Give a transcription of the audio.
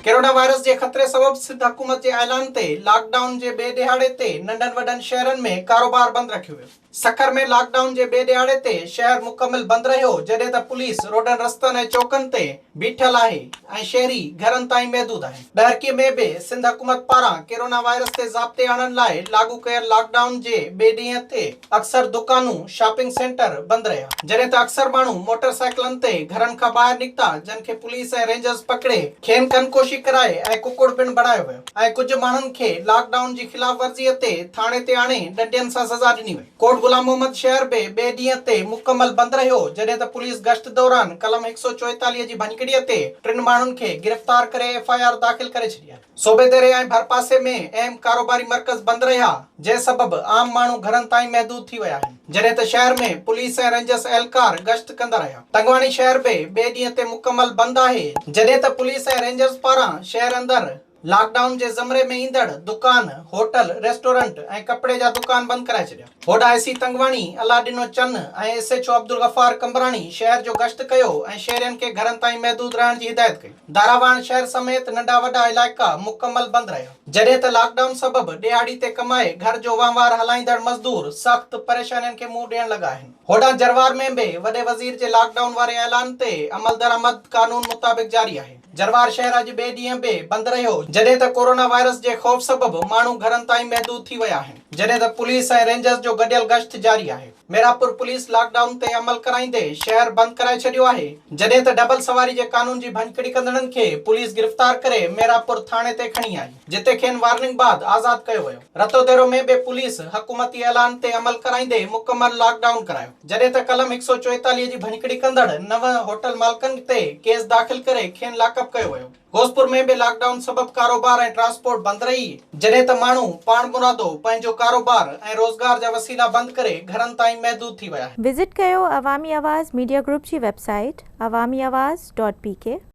Corona virus के खतरे सबब सिंध हुकूमत के ऐलान ते लॉकडाउन के बे दिहाड़े ते नंढन वडन शहरन में कारोबार बंद रखियो वियो। सखर में लॉकडाउन के बे दिहाड़े ते शहर मुकम्मल बंद रहियो जडे त पुलिस रोडन रस्तन ए चौकन ते बीठल आहे ऐं शहरी घरन ताईं महदूद आहे। डहरकी में बे सिंध हुकूमत पारा कोरोना वायरस ते ज़ाब्ते आणन लाइ लागू कयल लॉकडाउन के बे ॾींहं ते अक्सर दुकानूं शॉपिंग सेंटर बंद रहिया जडे त अक्सर माण्हू मोटरसाइकिलन ते घरन खां ॿाहिरि निकिता जन खे पुलिस ऐं रेंजर्स पकड़े खेन कनकोशी कराए ऐं कुकुड़ पिण बढ़ायो वियो ऐं कुझु माण्हुनि खे लॉकडाउन जी खिलाफ वर्जीअ ते थाणे ते आणे डंडियन सां सज़ा ॾिनी वई। कोट गुलाम मोहम्मद शहर बे ॾींहं ते मुकम्मल बंद रहियो जडे त पुलिस गश्त दौरान कलम 144 जी भञकड़ीअ ते 3 माण्हुनि खे गिरफ्तार करे FIR दाख़िल करे छॾी आहे। सूबेदारी ऐं भरपासे में अहम कारोबारी मर्कज़ बंद रहिया जे सबब आम माण्हू घरन ताईं महदूद थी विया आहिनि जडे त शहर में पुलिस ऐं रेंजर्स एहलकार गश्त कंदा रहिया। तंगवाणी शहर बे ॾींहं ते मुकम्मल बंद आहे जडे त पुलिस ऐं रेंजर्स पारां शहर अंदर लॉकडाउन के ज़मरे में ईंदड़ दुकान होटल रेस्टोरेंट ऐं कपड़े जा दुकान बंद कराए छॾिया। होॾा एसी तंगवाणी अलादीनो चन्न ऐं SHO अब्दुल गफ़ार कंबराणी शहर जो गश्त कयो ऐं शहरियन के घरन ताईं महदूद रहण जी हिदायत कई। दारावाण शहर समेत नंढा वॾा इलाइका मुकम्मल बंद रहिया जडे त लॉकडाउन सबब ॾियाड़ी ते कमाए घर जो वहिंवार हलाईंदड़ मज़दूर सख्त परेशानियन के मुंहुं ॾियण लगा आहिनि। होॾा जरवार में बि वॾे वज़ीर जे लॉकडाउन वारे ऐलान ते अमल दरामद कानून मुताबिक जारी आहे। जरवार शहर अॼु ॿिए ॾींहं बि बंद रहियो जडे त कोरोना वायरस जे खौफ सबब माण्हू घरन ताईं महदूद थी विया आहिनि जडे त पुलिस ऐं रेंजर्स जो गडियल गश्त जारी आहे। मेरापुर पुलिस लॉकडाउन ते अमल कराईंदे शहर बंद कराए छॾियो आहे जडे त डबल सवारी जे कानून जी भञकड़ी कंदड़न खे पुलिस गिरफ्तार करे मेरापुर थाणे ते खणी आई जिते खेन वार्निंग बाद आज़ाद कयो वियो। रतोदेरो में बि पुलिस हुकूमती ऐलान ते अमल कराईंदे मुकम्मल लॉकडाउन करायो जडे त कलम 144 जी भञकड़ी कंदड़ 9 होटल मालिकन ते केस दाख़िल करे खेन लाकअप कयो वियो। घोसपुर में भी लॉकडाउन सबब कारोबार ऐं ट्रांसपोर्ट बंद रही जडे त माण्हू पाण मुरादो पंहिंजो कारोबार ऐं रोजगार जा वसीला बंद करे घरन ताईं महदूद थी विया। विजिट कयो अवामी आवाज़ मीडिया ग्रुप जी वेबसाइट awamiawaz.pk